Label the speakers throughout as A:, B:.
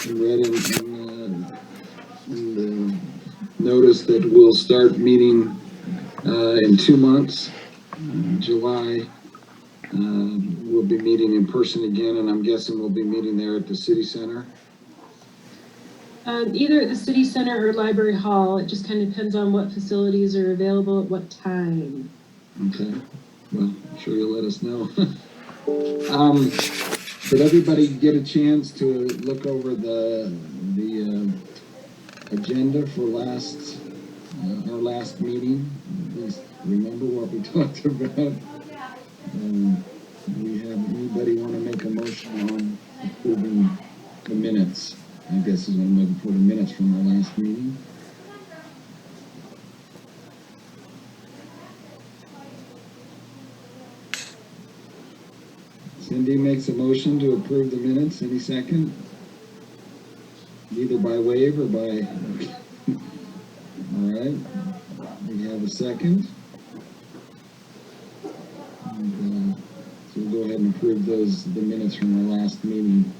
A: read in the notice that we'll start meeting in 2 months. July, we'll be meeting in person again, and I'm guessing we'll be meeting there at the city center.
B: Either at the city center or library hall. It just kind of depends on what facilities are available at what time.
A: Okay, well, I'm sure you'll let us know. Did everybody get a chance to look over the agenda for our last meeting? At least remember what we talked about. We have anybody want to make a motion on approving the minutes? I guess is what I'm looking for, the minutes from our last meeting. Cindy makes a motion to approve the minutes. Any second? Either by wave or by... All right. We have a second. And, so we'll go ahead and approve the minutes from our last meeting.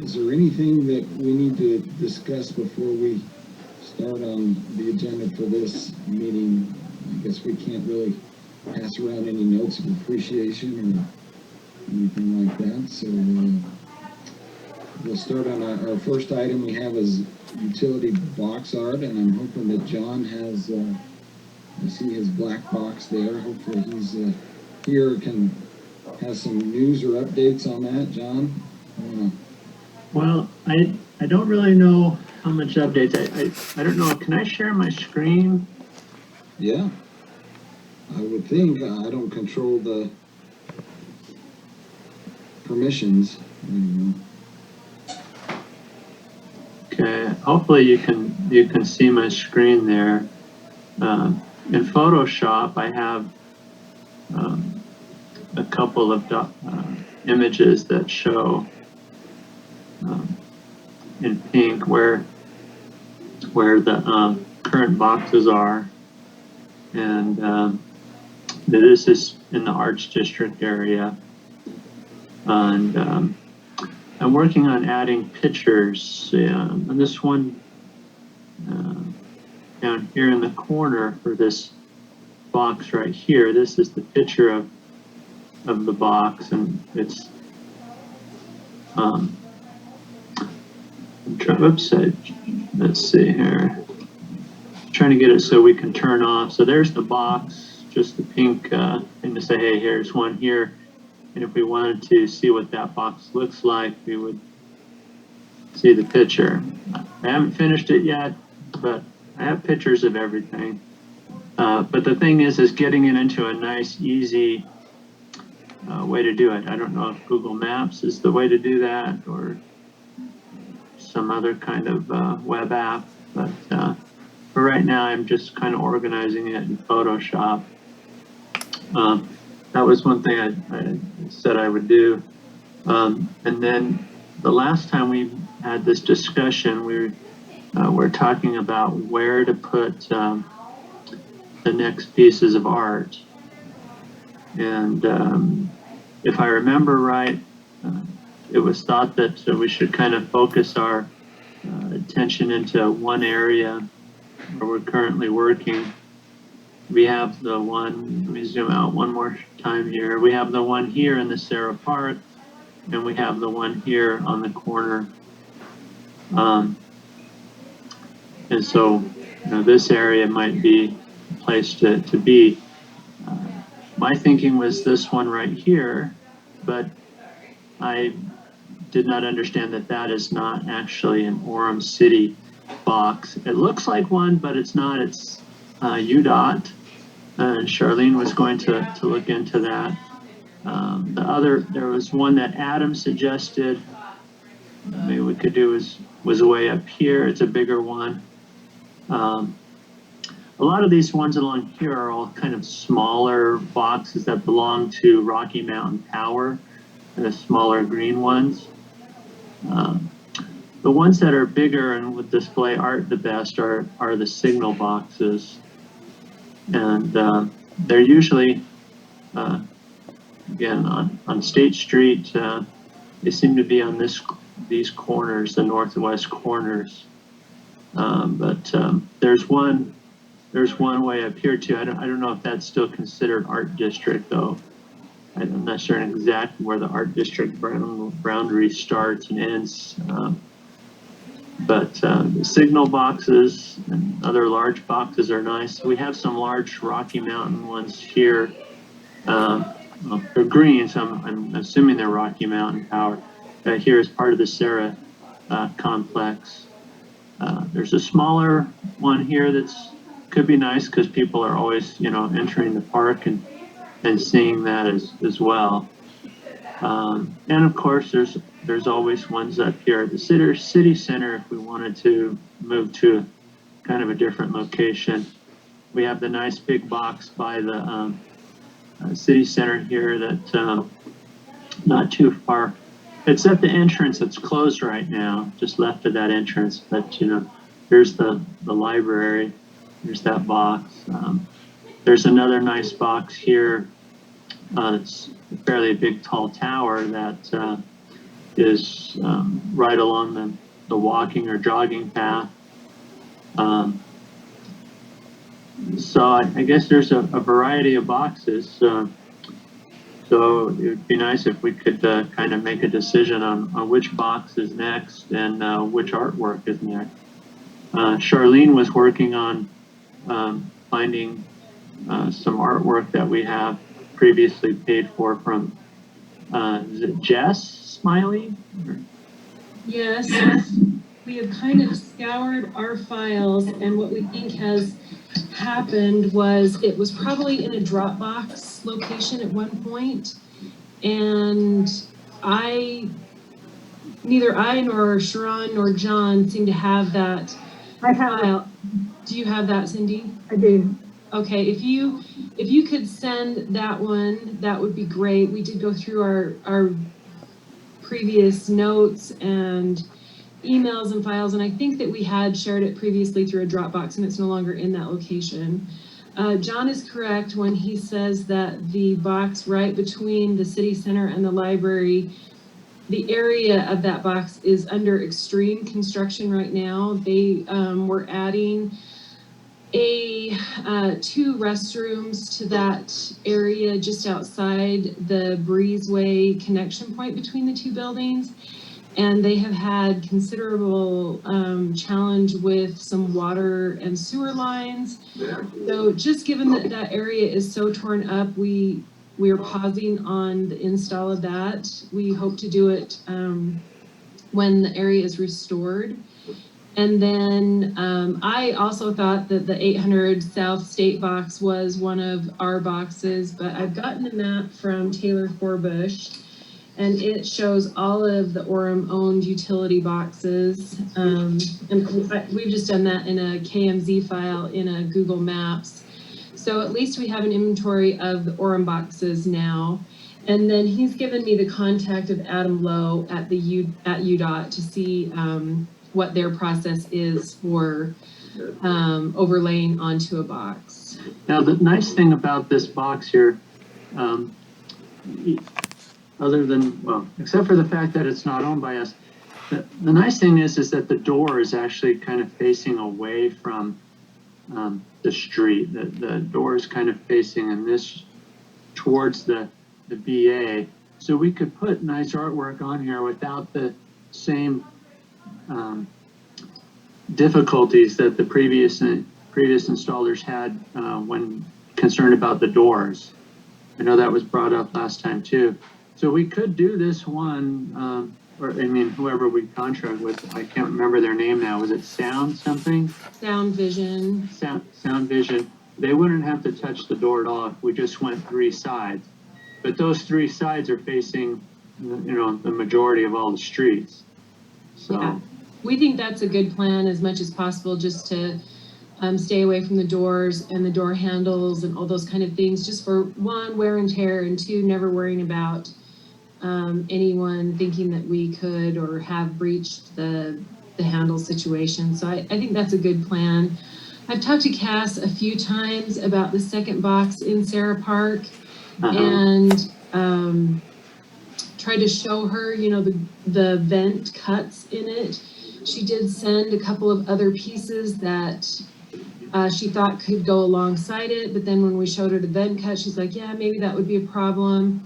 A: Is there anything that we need to discuss before we start on the agenda for this meeting? I guess we can't really pass around any notes of appreciation or anything like that. So we'll start on our first item we have is utility box art, and I'm hoping that John has, I see his black box there. Hopefully he's here, has some news or updates on that. John?
C: Well, I don't really know how much updates. I don't know. Can I share my screen?
A: Yeah, I would think. I don't control the permissions.
C: Okay. Hopefully you can see my screen there. In Photoshop, I have a couple of images that show in pink where the current boxes are, and this is in the Arts District area, and I'm working on adding pictures. And this one down here in the corner for this box right here, this is the picture of the box, and it's whoops, let's see here. Trying to get it so we can turn off. So there's the box, just the pink thing to say, hey, here's one here. And if we wanted to see what that box looks like, we would see the picture. I haven't finished it yet, but I have pictures of everything. But the thing is getting it into a nice, easy way to do it. I don't know if Google Maps is the way to do that, or some other kind of web app, but for right now I'm just kind of organizing it in Photoshop. That was one thing I said I would do. And then the last time we had this discussion, we were talking about where to put the next pieces of art. And if I remember right, it was thought that we should kind of focus our attention into one area where we're currently working. We have the one, let me zoom out one more time here. We have the one here in the Sarah Park, and we have the one here on the corner. And so, this area might be a place to be. My thinking was this one right here, but I did not understand that is not actually an Orem City box. It looks like one, but it's not. It's UDOT, and Charlene was going to look into that. There was one that Adam suggested maybe we could do was way up here. It's a bigger one. A lot of these ones along here are all kind of smaller boxes that belong to Rocky Mountain Power, the smaller green ones. The ones that are bigger and would display art the best are the signal boxes. And they're usually, again, on State Street They seem to be on these corners, the northwest corners. There's one way up here too. I don't know if that's still considered art district though. I'm not sure exactly where the art district boundary starts and ends. The signal boxes and other large boxes are nice. We have some large Rocky Mountain ones here. Well, they're green, so I'm assuming they're Rocky Mountain power. Here is part of the Sarah complex. There's a smaller one here that's could be nice because people are always, entering the park and seeing that as well. And of course, there's always ones up here at the city center if we wanted to move to kind of a different location. We have the nice big box by the city center here that not too far. It's at the entrance. It's closed right now, just left of that entrance. But here's the library. There's that box. There's another nice box here. It's a fairly big, tall tower that is right along the walking or jogging path. So I guess there's a variety of boxes. So it would be nice if we could kind of make a decision on which box is next and which artwork is next. Charlene was working on finding some artwork that we have previously paid for from, is it Jess Smiley?
B: Yes, we have kind of scoured our files, and what we think has happened was it was probably in a Dropbox location at one point, and neither I nor Sharon nor John seem to have that file. Do you have that, Cindy?
D: I do.
B: Okay, if you could send that one, that would be great. We did go through our previous notes and emails and files, and I think that we had shared it previously through a Dropbox, and it's no longer in that location. John is correct when he says that the box right between the city center and the library, the area of that box is under extreme construction right now. They were adding two restrooms to that area just outside the breezeway connection point between the two buildings. And they have had considerable challenge with some water and sewer lines. So just given that that area is so torn up, we are pausing on the install of that. We hope to do it when the area is restored. And then I also thought that the 800 South State box was one of our boxes, but I've gotten a map from Taylor Forbush, and it shows all of the Orem owned utility boxes. And we've just done that in a KMZ file in a Google Maps. So at least we have an inventory of the Orem boxes now. And then he's given me the contact of Adam Lowe at UDOT to see what their process is for overlaying onto a box.
C: Now, the nice thing about this box here, other than, well, except for the fact that it's not owned by us, the nice thing is that the door is actually kind of facing away from the street. The door is kind of facing in this towards the BA. So we could put nice artwork on here without the same difficulties that the previous installers had when concerned about the doors. I know that was brought up last time too. So we could do this one, whoever we contract with, I can't remember their name now. Was it Sound something?
B: Sound Vision.
C: Sound Vision. They wouldn't have to touch the door at all if we just went 3 sides. But those 3 sides are facing, the majority of all the streets. So.
B: Yeah. We think that's a good plan as much as possible, just to stay away from the doors and the door handles and all those kind of things, just for 1, wear and tear, and 2, never worrying about anyone thinking that we could or have breached the handle situation. So I think that's a good plan. I've talked to Cass a few times about the second box in Sarah Park, and tried to show her, you know, the vent cuts in it. She did send a couple of other pieces that she thought could go alongside it, but then when we showed her the vent cut, she's like, yeah, maybe that would be a problem.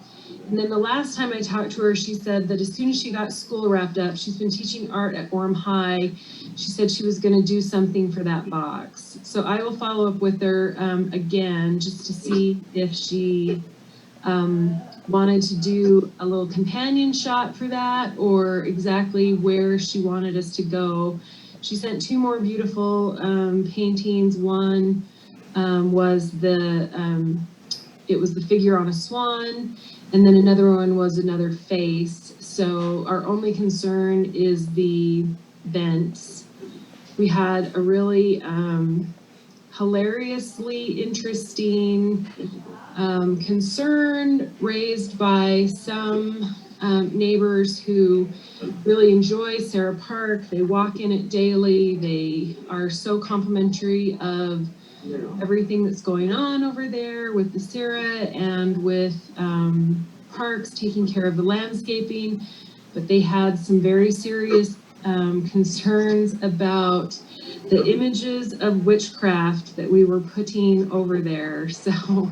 B: And then the last time I talked to her, she said that as soon as she got school wrapped up, she's been teaching art at Orem High. She said she was going to do something for that box. So I will follow up with her again, just to see if she wanted to do a little companion shot for that, or exactly where she wanted us to go. She sent two more beautiful paintings. One was it was the figure on a swan, and then another one was another face. So our only concern is the vents. We had a really hilariously interesting concern raised by some neighbors who really enjoy Sarah Park. They walk in it daily. They are so complimentary of everything that's going on over there with the Sarah and with parks taking care of the landscaping. But they had some very serious concerns about the images of witchcraft that we were putting over there. So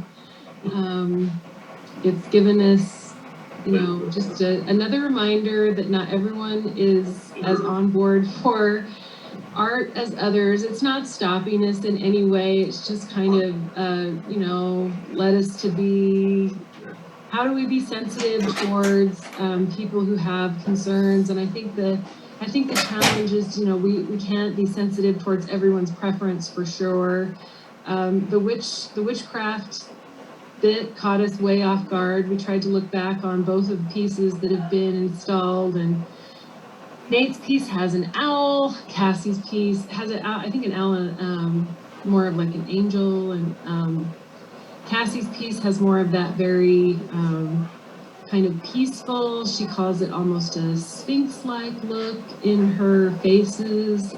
B: it's given us, you know, just another reminder that not everyone is as on board for art as others. It's not stopping us in any way. It's just kind of, you know, led us to be, how do we be sensitive towards people who have concerns? And I think the challenge is, you know, we can't be sensitive towards everyone's preference for sure. The witchcraft bit caught us way off guard. We tried to look back on both of the pieces that have been installed, and Nate's piece has an owl. Cassie's piece has an owl, I think an owl and more of like an angel, and Cassie's piece has more of that very kind of peaceful, she calls it almost a sphinx-like look in her faces,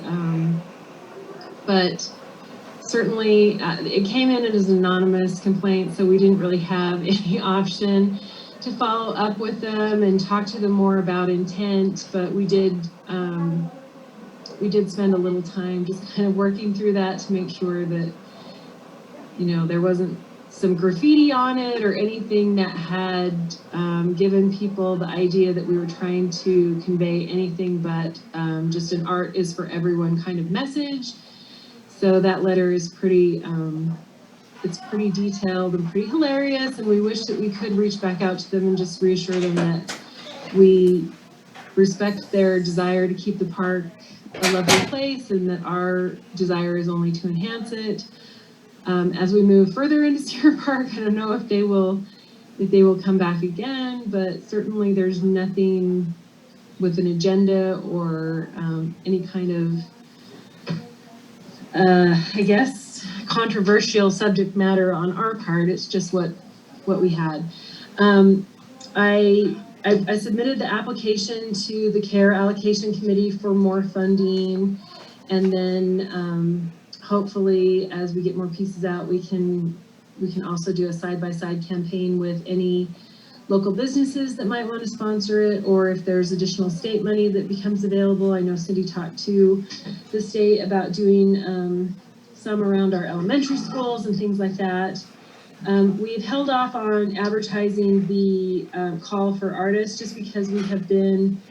B: but certainly it came in as an anonymous complaint, so we didn't really have any option to follow up with them and talk to them more about intent, but we did spend a little time just kind of working through that to make sure that, you know, there wasn't some graffiti on it or anything that had given people the idea that we were trying to convey anything but just an art is for everyone kind of message. So that letter is pretty, it's pretty detailed and pretty hilarious, and we wish that we could reach back out to them and just reassure them that we respect their desire to keep the park a lovely place and that our desire is only to enhance it. As we move further into Sarah Park, I don't know if they will come back again, but certainly there's nothing with an agenda or any kind of I guess controversial subject matter on our part. It's just what we had. I submitted the application to the CARE Allocation Committee for more funding, and then hopefully as we get more pieces out, we can also do a side-by-side campaign with any local businesses that might want to sponsor it, or if there's additional state money that becomes available. I know Cindy talked to the state about doing some around our elementary schools and things like that. We've held off on advertising the call for artists just because we have been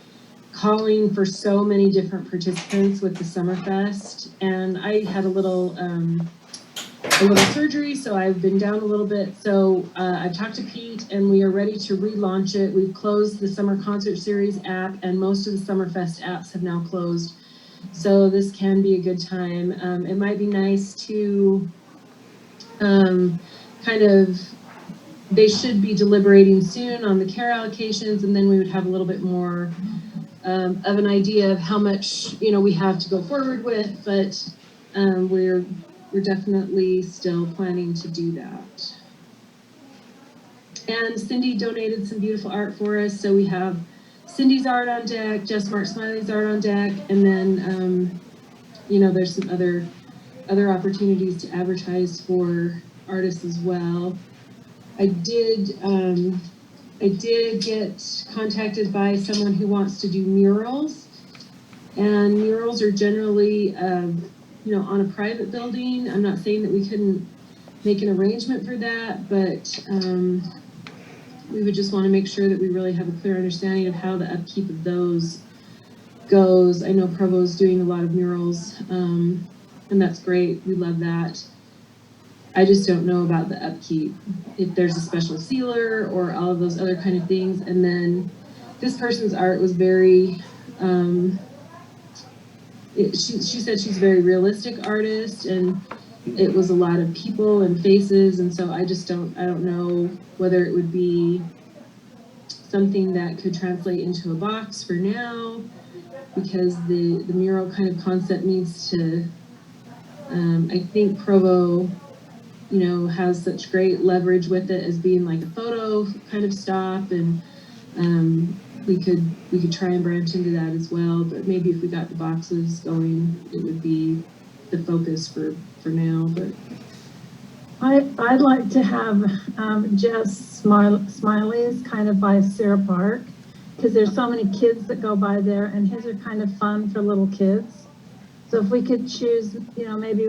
B: calling for so many different participants with the Summerfest, and I had a little surgery, so I've been down a little bit. So I've talked to Pete, and we are ready to relaunch it. We've closed the Summer Concert Series app, and most of the Summerfest apps have now closed. So this can be a good time. It might be nice to kind of, they should be deliberating soon on the CARE allocations, and then we would have a little bit more of an idea of how much, you know, we have to go forward with, but we're definitely still planning to do that. And Cindy donated some beautiful art for us, so we have Cindy's art on deck, Just Mark Smiley's art on deck, and then you know, there's some other opportunities to advertise for artists as well. I did I did get contacted by someone who wants to do murals, and murals are generally, on a private building. I'm not saying that we couldn't make an arrangement for that, but we would just want to make sure that we really have a clear understanding of how the upkeep of those goes. I know Provo's doing a lot of murals, and that's great. We love that. I just don't know about the upkeep, if there's a special sealer or all of those other kind of things. And then this person's art was very, she said she's a very realistic artist, and it was a lot of people and faces. And so I don't know whether it would be something that could translate into a box for now, because the mural kind of concept needs to, I think Provo, has such great leverage with it as being like a photo kind of stop, and we could try and branch into that as well. But maybe if we got the boxes going, it would be the focus for now. But
D: I'd like to have Jess Smiley's kind of by Sarah Park, because there's so many kids that go by there, and his are kind of fun for little kids. So if we could choose, maybe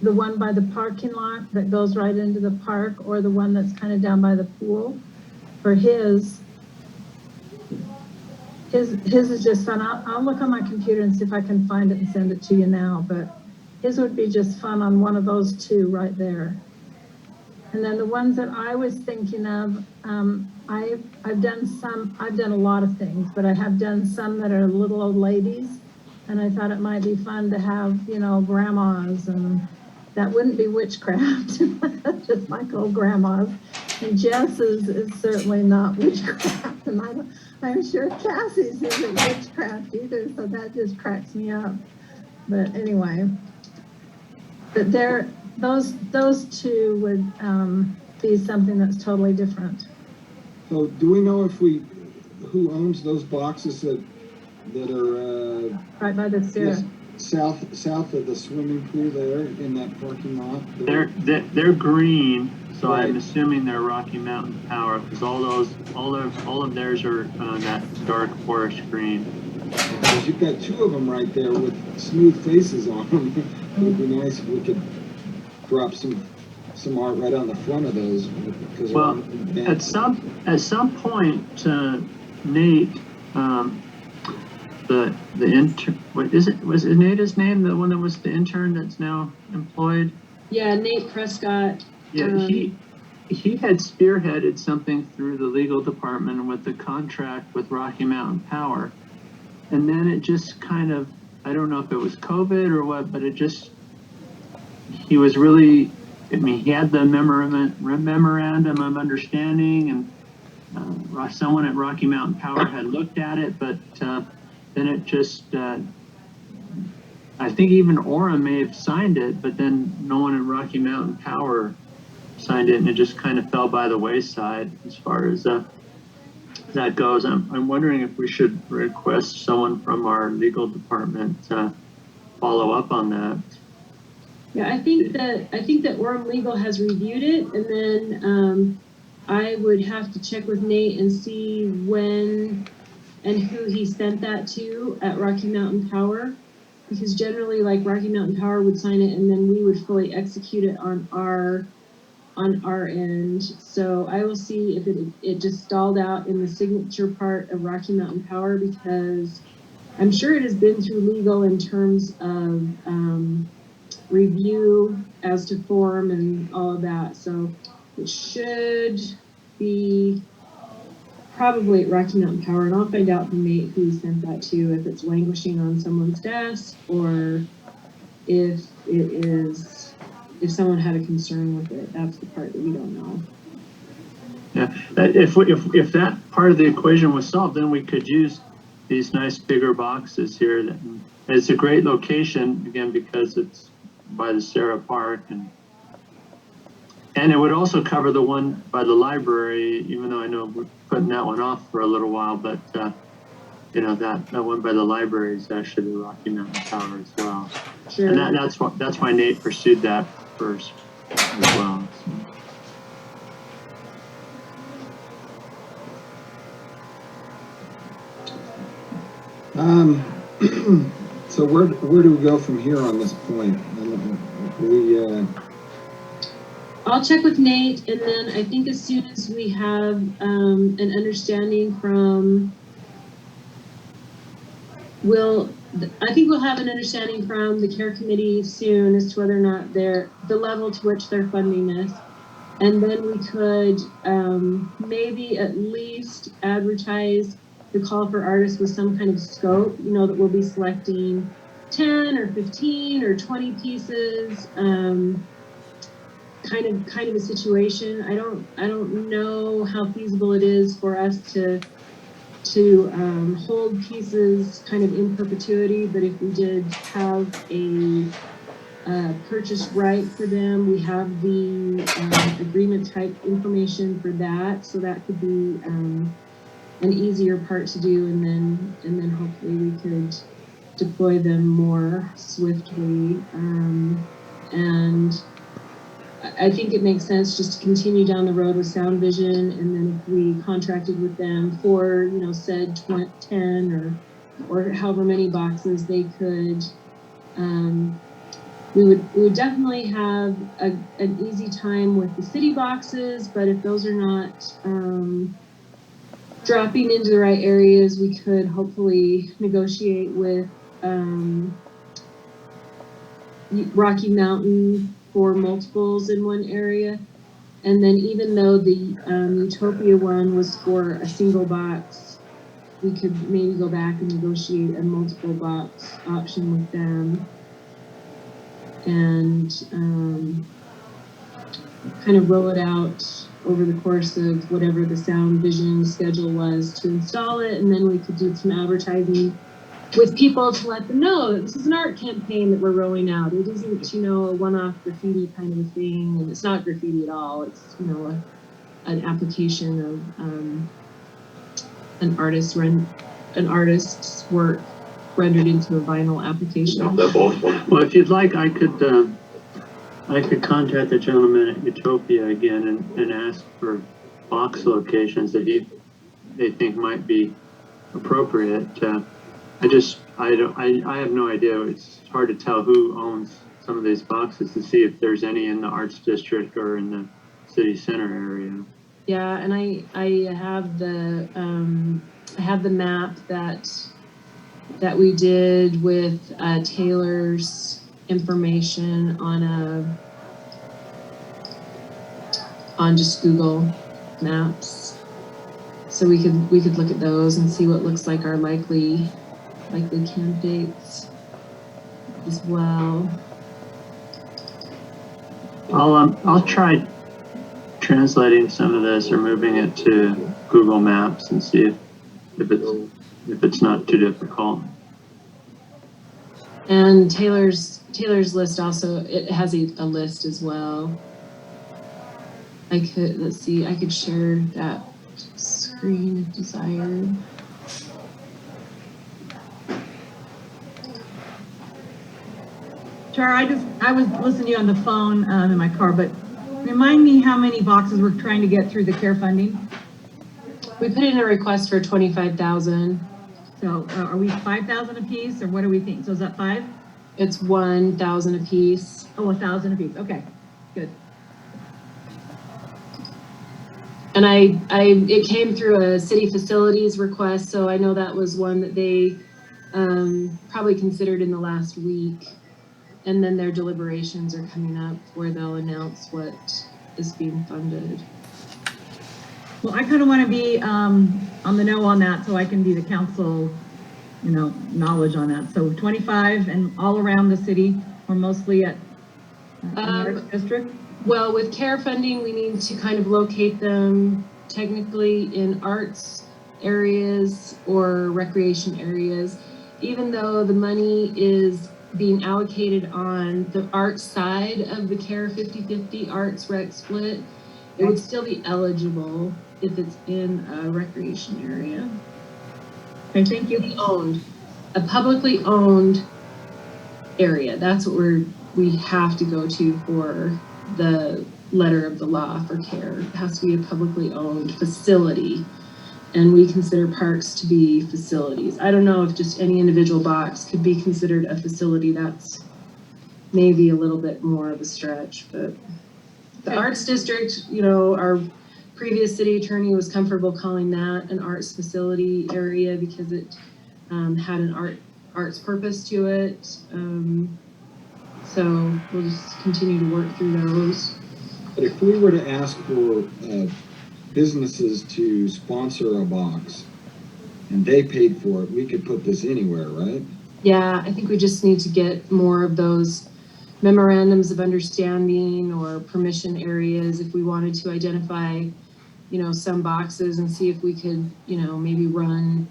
D: the one by the parking lot that goes right into the park, or the one that's kind of down by the pool for his is just fun. I'll look on my computer and see if I can find it and send it to you now, but his would be just fun on one of those two right there. And then the ones that I was thinking of, I've done a lot of things, but I have done some that are little old ladies. And I thought it might be fun to have, grandmas, and that wouldn't be witchcraft, just like old grandmas. And Jess is certainly not witchcraft, and I'm sure Cassie's isn't witchcraft either, so that just cracks me up. But anyway, but those two would be something that's totally different.
A: So do we know who owns those boxes that are
D: Right by the Sarah.
A: south of the swimming pool there in that parking lot?
C: They're green, so
A: Right.
C: I'm assuming they're Rocky Mountain Power, because all of theirs are that dark forest green.
A: Because you've got two of them right there with smooth faces on them. It would be nice if we could drop some art right on the front of those. Because
C: Well, at some point, Nate, the intern, was it Nate's name, the one that was the intern that's now employed?
B: yeah, Nate Prescott.
C: Yeah, he had spearheaded something through the legal department with the contract with Rocky Mountain Power. And then it just kind of, I don't know if it was COVID or what, but he was really, he had the memorandum of understanding, and someone at Rocky Mountain Power had looked at it, but then it just, I think even Orem may have signed it, but then no one at Rocky Mountain Power signed it, and it just kind of fell by the wayside as far as that goes. I'm wondering if we should request someone from our legal department to follow up on that.
B: Yeah, I think that Orem Legal has reviewed it, and then I would have to check with Nate and see when and who he sent that to at Rocky Mountain Power, because generally, like, Rocky Mountain Power would sign it, and then we would fully execute it on our end. So I will see if it just stalled out in the signature part of Rocky Mountain Power, because I'm sure it has been through legal in terms of review as to form and all of that. So it should be probably at Rocky Mountain Power, and I'll find out from Nate who sent that to, if it's languishing on someone's desk, or if someone had a concern with it. That's the part that we don't know.
C: Yeah, if that part of the equation was solved, then we could use these nice bigger boxes here. It's a great location, again, because it's by the Sarah Park, and it would also cover the one by the library, even though I know we're putting that one off for a little while, but that one by the library is actually the Rocky Mountain Power as well.
B: Sure.
C: And that's why Nate pursued that first as well. So.
A: So where do we go from here on this point?
B: I'll check with Nate, and then I think as soon as we have an understanding from, I think we'll have an understanding from the care committee soon as to whether or not the level to which they're funding this. And then we could maybe at least advertise the call for artists with some kind of scope, that we'll be selecting 10 or 15 or 20 pieces, kind of a situation. I don't know how feasible it is for us to hold pieces kind of in perpetuity, but if we did have a purchase right for them, we have the agreement type information for that, so that could be an easier part to do, and then hopefully we could deploy them more swiftly. And I think it makes sense just to continue down the road with Sound Vision, and then if we contracted with them for, said 10 or however many boxes they could, we would definitely have an easy time with the city boxes, but if those are not dropping into the right areas, we could hopefully negotiate with Rocky Mountain for multiples in one area. And then even though the Utopia one was for a single box, we could maybe go back and negotiate a multiple box option with them, and kind of roll it out over the course of whatever the Sound Vision schedule was to install it. And then we could do some advertising with people to let them know that this is an art campaign that we're rolling out. It isn't, a one-off graffiti kind of a thing, and it's not graffiti at all. It's, an application of an artist's work rendered into a vinyl application.
C: Well, if you'd like, I could contact the gentleman at Utopia again and ask for box locations that they think might be appropriate. I have no idea. It's hard to tell who owns some of these boxes to see if there's any in the arts district or in the city center area.
B: Yeah, and I have the map that we did with Taylor's information on just Google Maps, so we could look at those and see what looks like our likely candidates as well.
C: I'll try translating some of this or moving it to Google Maps and see if it's not too difficult.
B: And Taylor's list also, it has a list as well. I could share that screen if desired.
E: Tara, I was listening to you on the phone in my car, but remind me how many boxes we're trying to get through the care funding.
B: We put in a request for 25,000.
E: So are we 5,000 a piece, or what do we think? So is that 5?
B: It's 1,000 a piece.
E: Oh, 1,000 a piece. Okay, good.
B: And it came through a city facilities request, so I know that was one that they probably considered in the last week. And then their deliberations are coming up where they'll announce what is being funded.
E: Well, I kind of want to be on the know on that, so I can be the council, knowledge on that. So 25 and all around the city, or mostly at the Arts District?
B: Well, with care funding, we need to kind of locate them technically in arts areas or recreation areas. Even though the money is being allocated on the arts side of the care 50-50 arts rec split, it would still be eligible if it's in a recreation area.
E: Okay, thank you.
B: A publicly owned area. That's what we have to go to for the letter of the law for care. It has to be a publicly owned facility. and we consider parks to be facilities. I don't know if just any individual box could be considered a facility. That's maybe a little bit more of a stretch, but the arts district, you know, our previous city attorney was comfortable calling that an arts facility area because it had an arts purpose to it. So we'll just continue to work through those.
A: But if we were to ask for businesses to sponsor a box and they paid for it, we could put this anywhere, right?
B: Yeah, I think we just need to get more of those memorandums of understanding or permission areas if we wanted to identify, you know, some boxes and see if we could, you know, maybe run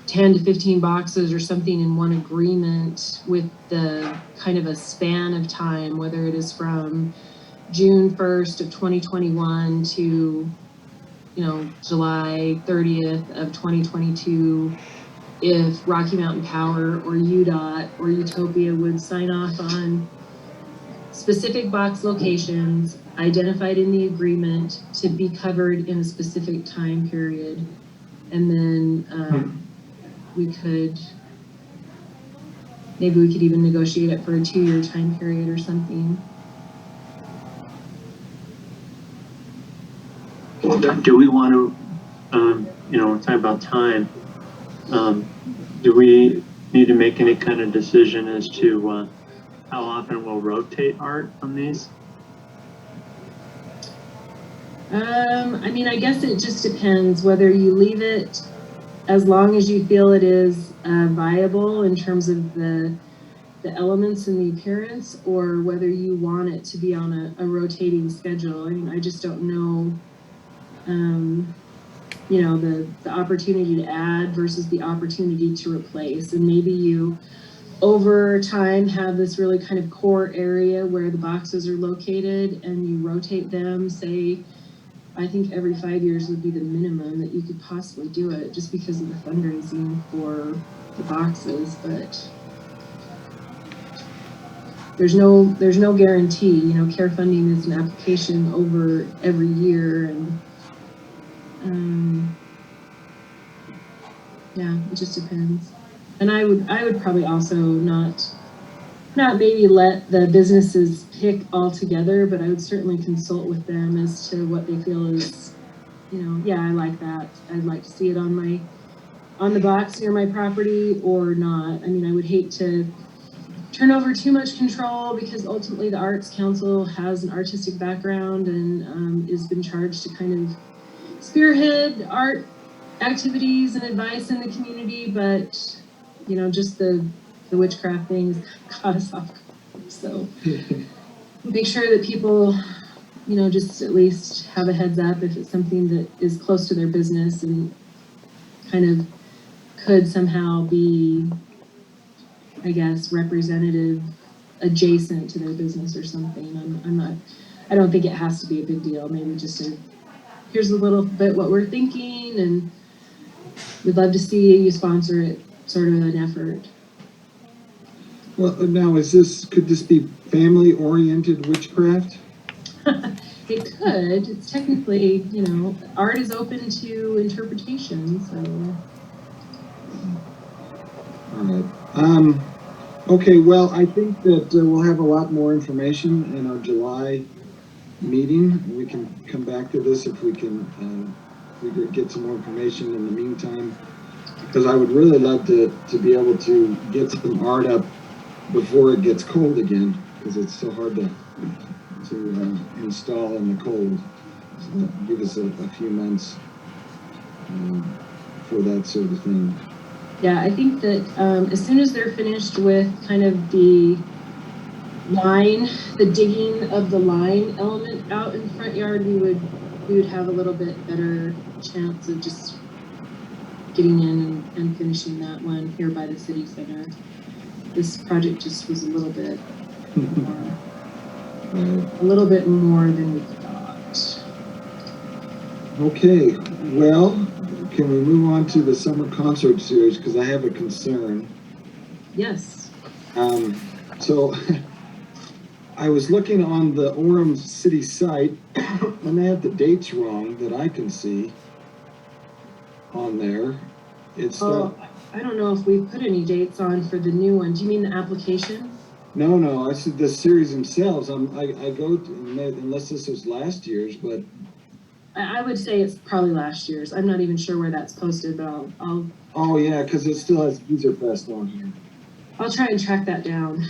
B: 10 to 15 boxes or something in one agreement with the kind of a span of time, whether it is from June 1st of 2021 to, you know, July 30th of 2022, if Rocky Mountain Power or UDOT or Utopia would sign off on specific box locations identified in the agreement to be covered in a specific time period. And then we could even negotiate it for a 2-year time period or something.
C: Do we want to, you know, we're talking about time. Do we need to make any kind of decision as to how often we'll rotate art on these?
B: I mean, I guess it just depends whether you leave it as long as you feel it is viable in terms of the elements and the appearance, or whether you want it to be on a rotating schedule. I mean, I just don't know, you know, the opportunity to add versus the opportunity to replace. And maybe you, over time, have this really kind of core area where the boxes are located and you rotate them, say, I think every 5 years would be the minimum that you could possibly do it, just because of the fundraising for the boxes. But there's no guarantee. You know, care funding is an application over every year, and yeah, it just depends. And I would probably also not maybe let the businesses pick all together, but I would certainly consult with them as to what they feel is, you know, yeah, I like that. I'd like to see it on the box near my property or not. I mean, I would hate to turn over too much control, because ultimately the Arts Council has an artistic background and has been charged to kind of spearhead art activities and advice in the community, but you know, just the witchcraft things caught us off guard. So make sure that people, you know, just at least have a heads up if it's something that is close to their business and kind of could somehow be, I guess, representative adjacent to their business or something. I don't think it has to be a big deal. Maybe just here's a little bit what we're thinking, and we'd love to see you sponsor it, sort of an effort.
A: Well, now could this be family-oriented witchcraft?
B: It could. It's technically, you know, art is open to interpretation, so.
A: All right. Okay, well, I think that we'll have a lot more information in our July meeting. We can come back to this if we can get some more information in the meantime, because I would really love to be able to get some art up before it gets cold again, because it's so hard to install in the cold. So give us a few months for that sort of thing.
B: Yeah, I think that as soon as they're finished with kind of the line, the digging of the line element out in the front yard, we would have a little bit better chance of just getting in and finishing that one here by the city center. This project just was a little bit more than we thought.
A: Okay, well, can we move on to the summer concert series, because I have a concern.
B: Yes.
A: So I was looking on the Orem city site and they have the dates wrong that I can see. on there. It's
B: Oh, I don't know if we've put any dates on for the new one. Do you mean the application?
A: no, I said the series themselves. I go to, unless this was last year's, but
B: I would say it's probably last year's. I'm not even sure where that's posted, but
A: oh yeah, because it still has Geezer Fest on here.
B: I'll try and track that down.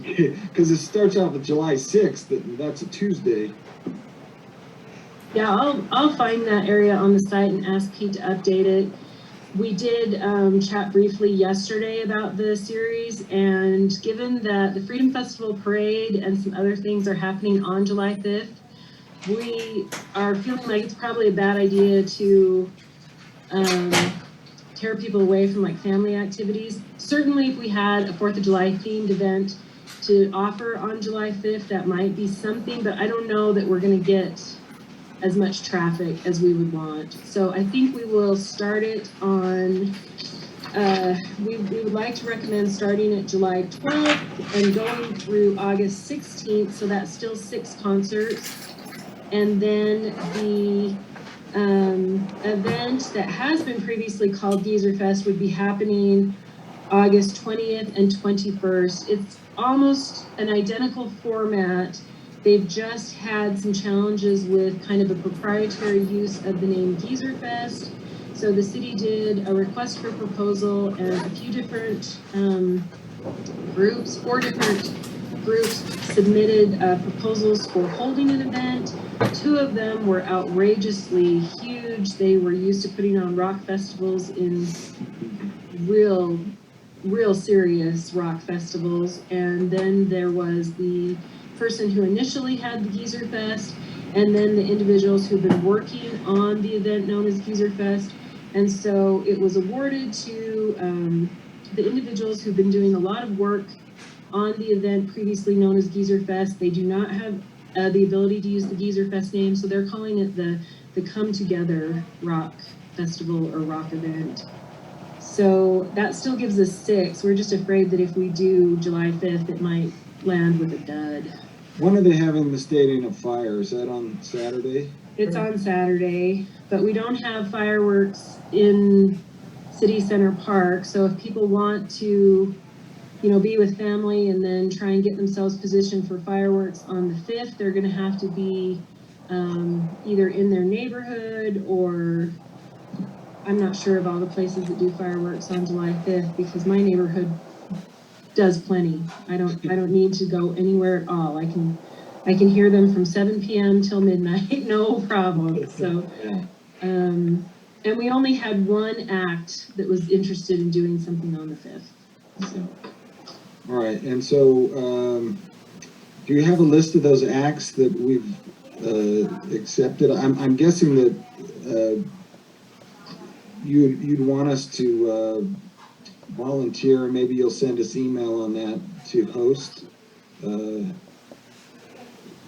A: Because it starts off with July 6th. That's a Tuesday.
B: Yeah, I'll find that area on the site and ask Pete to update it. We did chat briefly yesterday about the series, and given that the Freedom Festival Parade and some other things are happening on July 5th, we are feeling like it's probably a bad idea to tear people away from like family activities. Certainly if we had a 4th of July themed event to offer on July 5th, that might be something, but I don't know that we're gonna get as much traffic as we would want. So I think we will start it on, we would like to recommend starting at July 12th and going through August 16th, so that's still 6 concerts. And then the event that has been previously called Geezer Fest would be happening August 20th and 21st. It's almost an identical format. They've just had some challenges with kind of a proprietary use of the name Geezer Fest. So the city did a request for proposal, and a few different groups, 4 different groups submitted proposals for holding an event. 2 of them were outrageously huge. They were used to putting on rock festivals in real serious rock festivals. And then there was the person who initially had the Geezer Fest, and then the individuals who've been working on the event known as Geezer Fest. And so it was awarded to the individuals who've been doing a lot of work on the event previously known as Geezer Fest. They do not have the ability to use the Geezer Fest name, so they're calling it the Come Together Rock Festival or Rock Event. So that still gives us 6. We're just afraid that if we do July 5th, it might land with a dud.
A: When are they having the Stadium of Fire? Is that on Saturday?
B: It's on Saturday, but we don't have fireworks in City Center Park. So if people want to, be with family and then try and get themselves positioned for fireworks on the 5th, they're going to have to be either in their neighborhood, or I'm not sure of all the places that do fireworks on July 5th, because my neighborhood does plenty. I don't need to go anywhere at all. I can hear them from 7 p.m. till midnight, no problem. So, and we only had 1 act that was interested in doing something on the 5th. So.
A: All right, and so do you have a list of those acts that we've accepted? I'm guessing that you'd want us to volunteer. Maybe you'll send us email on that to host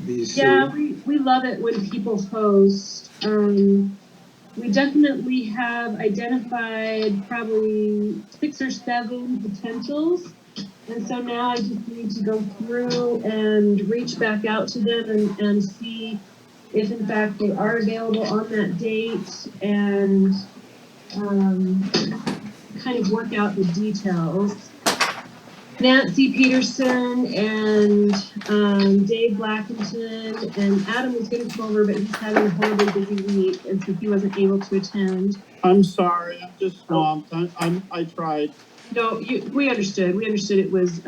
A: these.
B: Yeah, we love it when people host. We definitely have identified probably 6 or 7 potentials. And so now I just need to go through and reach back out to them and see if in fact they are available on that date, and kind of work out the details. Nancy Peterson and Dave Blackington and Adam was going to come over, but he's having a horribly busy week, and so he wasn't able to attend.
F: I'm sorry, I'm just swamped. I tried.
B: No, we understood. We understood it was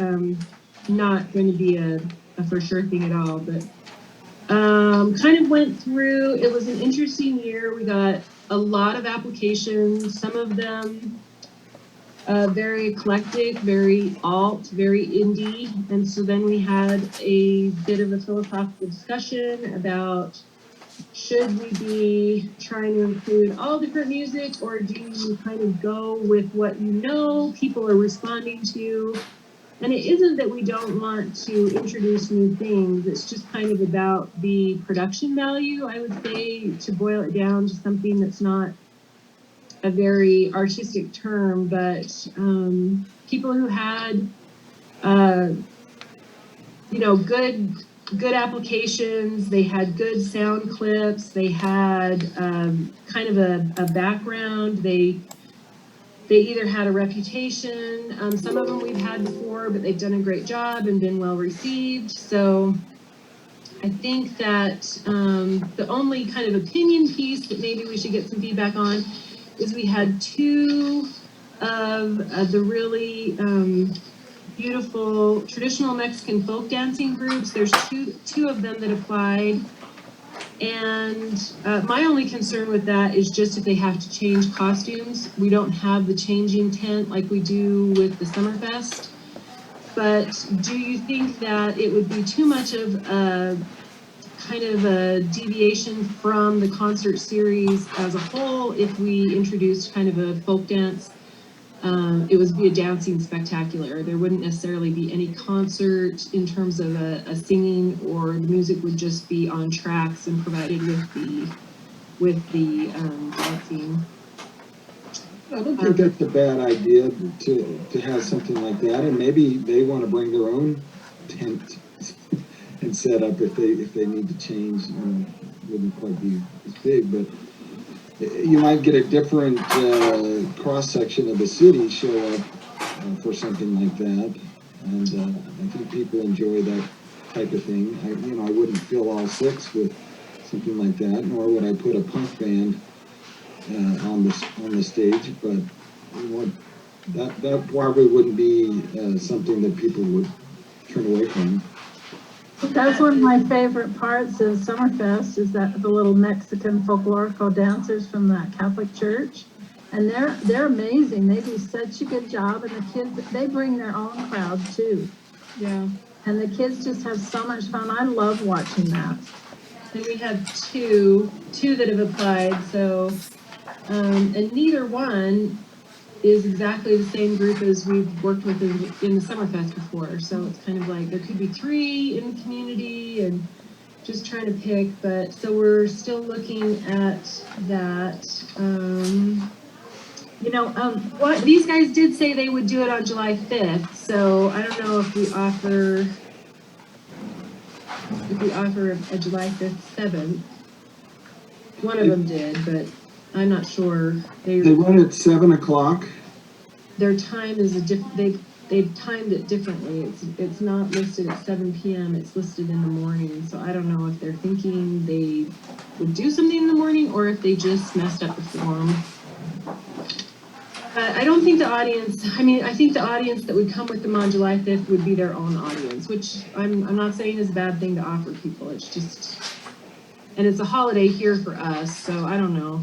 B: not going to be a for sure thing at all, but kind of went through. It was an interesting year. We got a lot of applications, some of them very eclectic, very alt, very indie. And so then we had a bit of a philosophical discussion about, should we be trying to include all different music, or do you kind of go with what people are responding to? And it isn't that we don't want to introduce new things, it's just kind of about the production value, I would say, to boil it down to something that's not a very artistic term, but people who had, good good applications, they had good sound clips, they had kind of a background, they either had a reputation, some of them we've had before, but they've done a great job and been well received. So I think that the only kind of opinion piece that maybe we should get some feedback on is we had two of the really beautiful traditional Mexican folk dancing groups. There's two of them that applied. And my only concern with that is just if they have to change costumes. We don't have the changing tent like we do with the Summerfest. But do you think that it would be too much of a kind of a deviation from the concert series as a whole if we introduced kind of a folk dance? It would be a dancing spectacular. There wouldn't necessarily be any concert in terms of a singing, or the music would just be on tracks and provided with the dancing.
A: I don't think that's a bad idea to have something like that, and maybe they want to bring their own tent and set up if they need to change. Wouldn't quite be as big, but you might get a different cross-section of the city show up for something like that, and I think people enjoy that type of thing. I wouldn't fill all six with something like that, nor would I put a punk band on the stage, but that probably wouldn't be something that people would turn away from.
D: That's one of my favorite parts of Summerfest, is that the little Mexican folklorico dancers from the Catholic Church. And they're amazing. They do such a good job, and the kids, they bring their own crowd too.
B: Yeah.
D: And the kids just have so much fun. I love watching that.
B: And we have two that have applied, so, and neither one is exactly the same group as we've worked with in the Summerfest before. So it's kind of like there could be three in the community and just trying to pick, but so we're still looking at that. What these guys did say they would do it on July 5th, so I don't know if we offer a July 5th, 7th. One of them did, but I'm not sure.
A: They run at 7 o'clock.
B: Their time is they've timed it differently. It's not listed at 7 p.m. It's listed in the morning. So I don't know if they're thinking they would do something in the morning or if they just messed up the form. I don't think the audience, I think the audience that would come with them on July 5th would be their own audience, which I'm not saying is a bad thing to offer people. It's just, and it's a holiday here for us, so I don't know.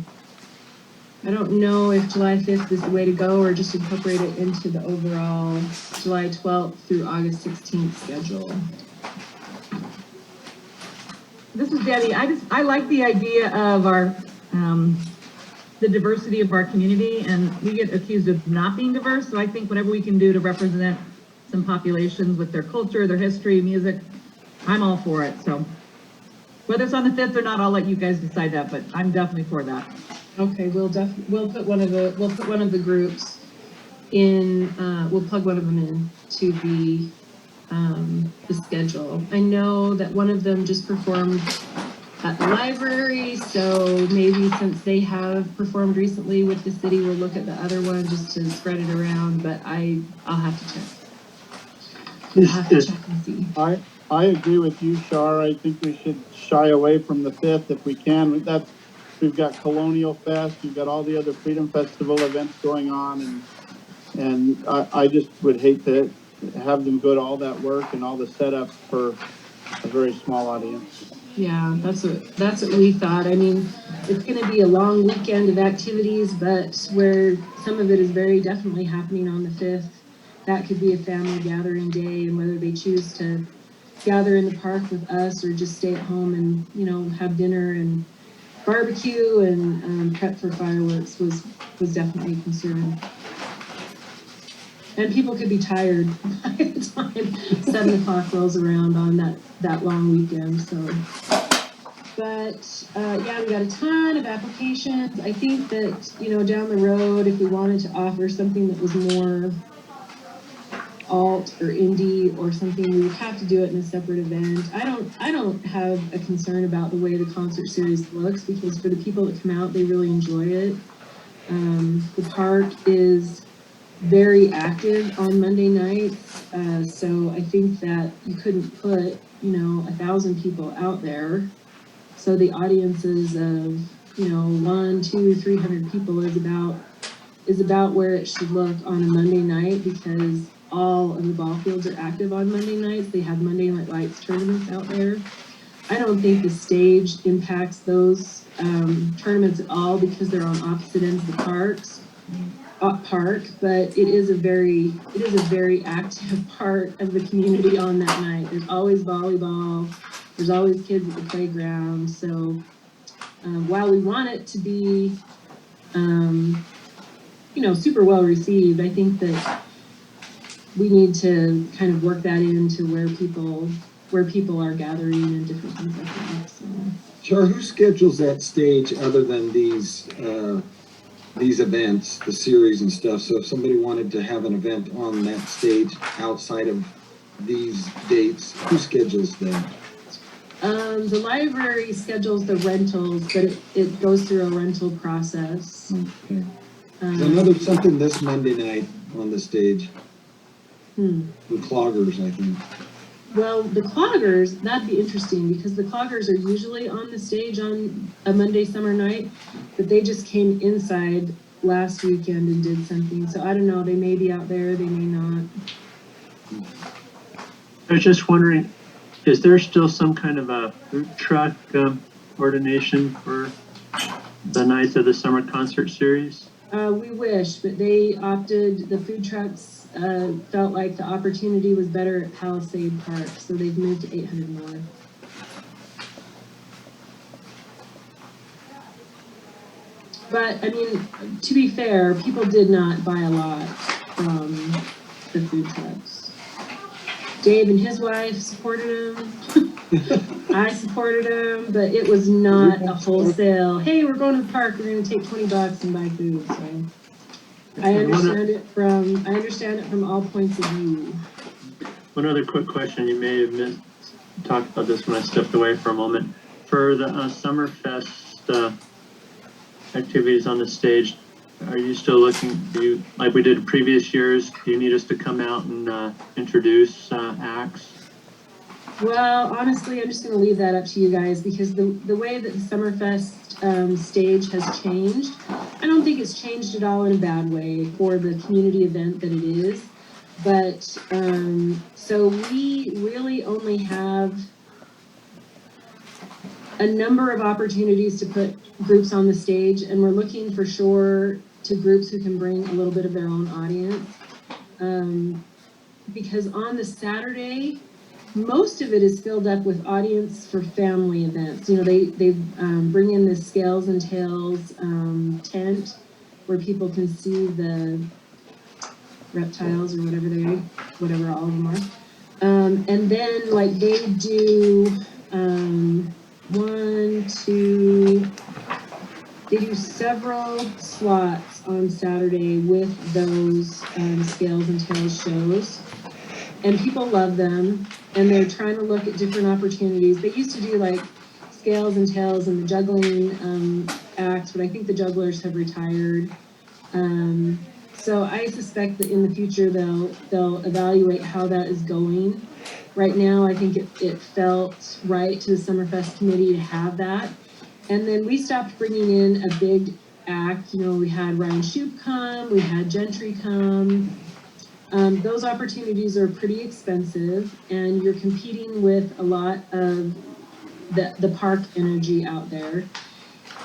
B: I don't know if July 5th is the way to go or just incorporate it into the overall July 12th through August 16th schedule.
E: This is Debbie. I like the idea of our, the diversity of our community, and we get accused of not being diverse. So I think whatever we can do to represent some populations with their culture, their history, music, I'm all for it. So whether it's on the 5th or not, I'll let you guys decide that, but I'm definitely for that.
B: Okay, we'll put one of the groups in, we'll plug one of them in to the schedule. I know that one of them just performed at the library, so maybe since they have performed recently with the city, we'll look at the other one just to spread it around, but I'll have to check. I'll have to check and see.
F: I agree with you, Shar. I think we should shy away from the 5th if we can. We've got Colonial Fest, you've got all the other Freedom Festival events going on, and I just would hate to have them go to all that work and all the setup for a very small audience.
B: Yeah, that's what we thought. It's going to be a long weekend of activities, but where some of it is very definitely happening on the 5th. That could be a family gathering day, and whether they choose to gather in the park with us or just stay at home and, have dinner and barbecue and prep for fireworks was definitely a concern. And people could be tired by the time 7 o'clock rolls around on that long weekend. So, but yeah, we got a ton of applications. I think that down the road, if we wanted to offer something that was more alt or indie or something, we would have to do it in a separate event. I don't have a concern about the way the concert series looks, because for the people that come out, they really enjoy it. The park is very active on Monday nights, so I think that you couldn't put, 1,000 people out there. So the audiences of, 100, 200, 300 people is about where it should look on a Monday night, because all of the ball fields are active on Monday nights. They have Monday Night Lights tournaments out there. I don't think the stage impacts those tournaments at all, because they're on opposite ends of the park, but it is a very active part of the community on that night. There's always volleyball, there's always kids at the playground. So while we want it to be, super well received, I think that we need to kind of work that into where people are gathering and different things like that. So.
A: Char, who schedules that stage other than these events, the series and stuff? So if somebody wanted to have an event on that stage outside of these dates, who schedules that?
B: The library schedules the rentals, but it goes through a rental process.
A: Okay. I know there's something this Monday night on the stage. The Cloggers, I think.
B: Well, the Cloggers, that'd be interesting, because the Cloggers are usually on the stage on a Monday summer night, but they just came inside last weekend and did something. So I don't know, they may be out there, they may not.
C: I was just wondering, is there still some kind of a food truck ordination for the nights of the summer concert series?
B: We wish, but they opted, the food trucks felt like the opportunity was better at Palisade Park, so they've moved to 800 North. But, I mean, to be fair, people did not buy a lot from the food trucks. Dave and his wife supported them. I supported them, but it was not a wholesale, hey, we're going to the park, we're going to take $20 and buy food. So I understand it from all points of view.
C: One other quick question, you may have missed, talked about this when I stepped away for a moment. For the Summerfest activities on the stage, are you still looking, like we did in previous years, do you need us to come out and introduce acts?
B: Well, honestly, I'm just going to leave that up to you guys, because the way that the Summerfest stage has changed, I don't think it's changed at all in a bad way for the community event that it is. But so we really only have a number of opportunities to put groups on the stage, and we're looking for sure to groups who can bring a little bit of their own audience. Because on the Saturday, most of it is filled up with audience for family events. You know, they bring in this Scales and Tails tent where people can see the reptiles or whatever all of them are. And then like they do they do several slots on Saturday with those Scales and Tails shows. And people love them, and they're trying to look at different opportunities. They used to do like Scales and Tails and the juggling acts, but I think the jugglers have retired. So I suspect that in the future they'll evaluate how that is going. Right now, I think it felt right to the Summerfest committee to have that. And then we stopped bringing in a big act. You know, we had Ryan Shoup come, we had Gentry come. Those opportunities are pretty expensive, and you're competing with a lot of the park energy out there.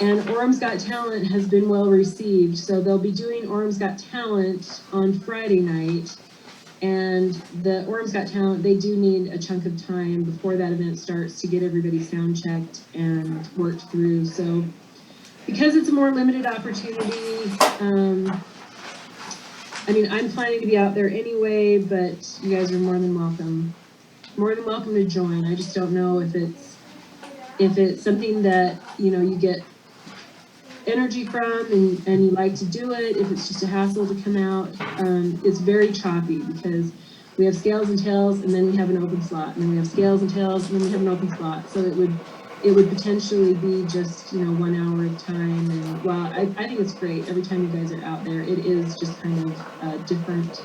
B: And Orem's Got Talent has been well received, so they'll be doing Orem's Got Talent on Friday night. And the Orem's Got Talent, they do need a chunk of time before that event starts to get everybody sound checked and worked through. So because it's a more limited opportunity, I mean, I'm planning to be out there anyway, but you guys are more than welcome to join. I just don't know if it's something that, you know, you get energy from and you like to do it, if it's just a hassle to come out. It's very choppy because we have scales and tails, and then we have an open slot, and then we have scales and tails, and then we have an open slot. So it would potentially be just, 1 hour of time. And well, I think it's great. Every time you guys are out there, it is just kind of different.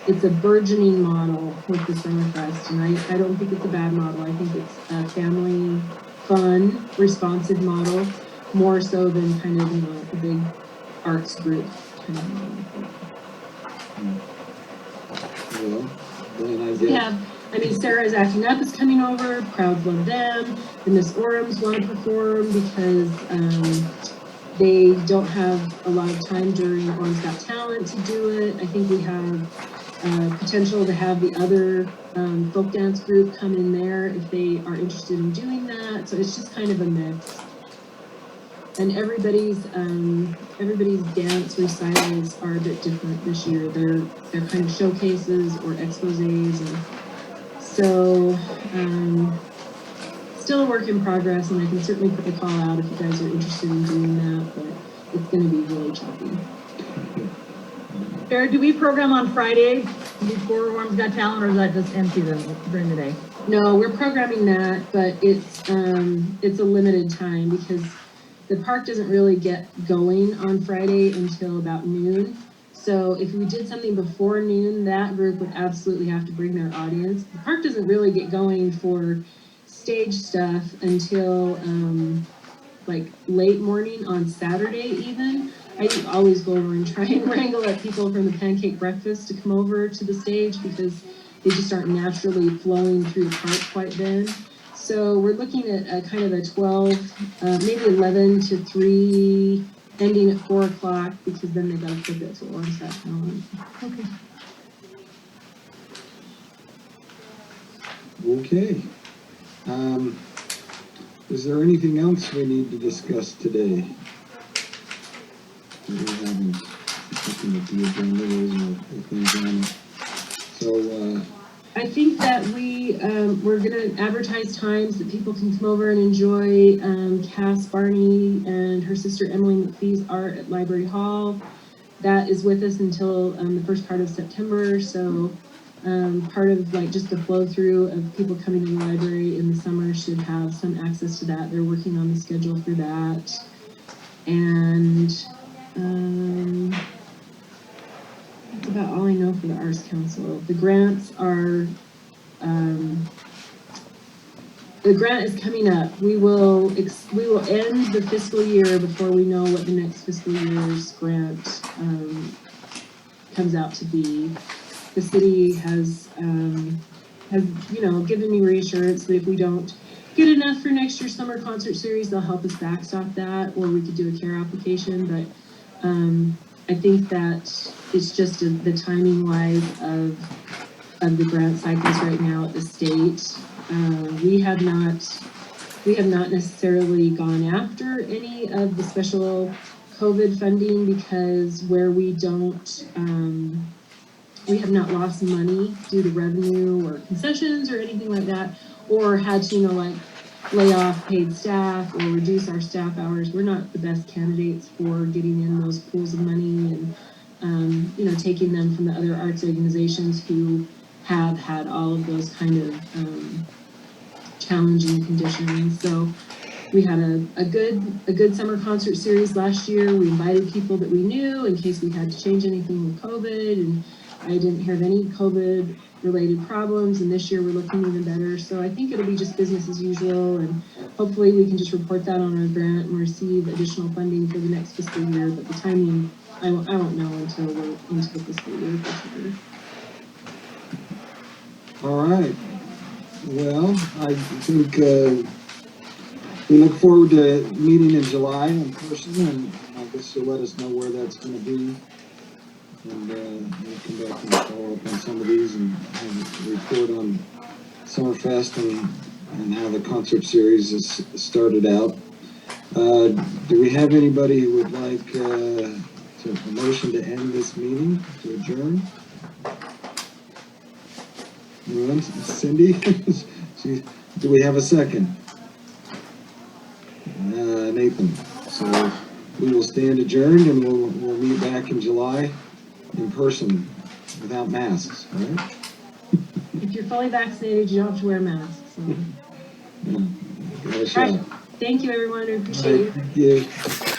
B: It's a burgeoning model with the Summerfest, and I don't think it's a bad model. I think it's a family fun, responsive model, more so than kind of a big arts group kind of model.
A: Well, then I
B: We
A: guess,
B: have, Sarah's Acting Up is coming over, crowds love them. The Miss Orems want to perform because they don't have a lot of time during Orem's Got Talent to do it. I think we have potential to have the other folk dance group come in there if they are interested in doing that. So it's just kind of a mix. And everybody's dance recitals are a bit different this year. They're kind of showcases or exposés, and so still a work in progress. And I can certainly put the call out if you guys are interested in doing that, but it's going to be really choppy.
E: Sarah, do we program on Friday before Orem's Got Talent, or is that just empty during the day?
B: No, we're programming that, but it's a limited time because the park doesn't really get going on Friday until about noon. So if we did something before noon, that group would absolutely have to bring their audience. The park doesn't really get going for stage stuff until like late morning on Saturday even. I always go over and try and wrangle up people from the pancake breakfast to come over to the stage because they just aren't naturally flowing through the park quite then. So we're looking at a kind of a 12, maybe 11 to 3, ending at 4 o'clock because then they've got to flip it to Orem's Got Talent.
A: okay. Is there anything else we need to discuss today? We haven't looking at the agenda or things on it. So,
B: I think that we're going to advertise times that people can come over and enjoy Cass Barney and her sister Emily McPhee's art at Library Hall. That is with us until the first part of September. So part of like just the flow through of people coming to the library in the summer should have some access to that. They're working on the schedule for that. And that's about all I know for the Arts Council. The grants are, the grant is coming up. We will end the fiscal year before we know what the next fiscal year's grant comes out to be. The city has given me reassurance that if we don't get enough for next year's summer concert series, they'll help us backstop that, or we could do a care application. But I think that it's just the timing wise of the grant cycles right now at the state. We have not necessarily gone after any of the special COVID funding because where we don't, we have not lost money due to revenue or concessions or anything like that, or had to, lay off paid staff or reduce our staff hours. We're not the best candidates for getting in those pools of money and, taking them from the other arts organizations who have had all of those kind of challenging conditions. So we had a good summer concert series last year. We invited people that we knew in case we had to change anything with COVID, and I didn't hear of any COVID related problems, and this year we're looking even better. So I think it'll be just business as usual, and hopefully we can just report that on our grant and receive additional funding for the next fiscal year. But the timing, I won't know until we're into the fiscal year for sure.
A: all right. Well, I think we look forward to meeting in July in person, and I guess you'll let us know where that's going to be. And we'll come back and follow up on some of these and have a report on Summerfest and how the concert series has started out. Do we have anybody who would like a motion to end this meeting, to adjourn? Anyone? Cindy? Do we have a second? Nathan. So we will stand adjourned, and we'll meet back in July in person without masks, all right?
B: if you're fully vaccinated, you don't have to wear a mask, so.
A: Have a
B: All
A: shot.
B: right, thank you, everyone, I appreciate you.
A: Thank you.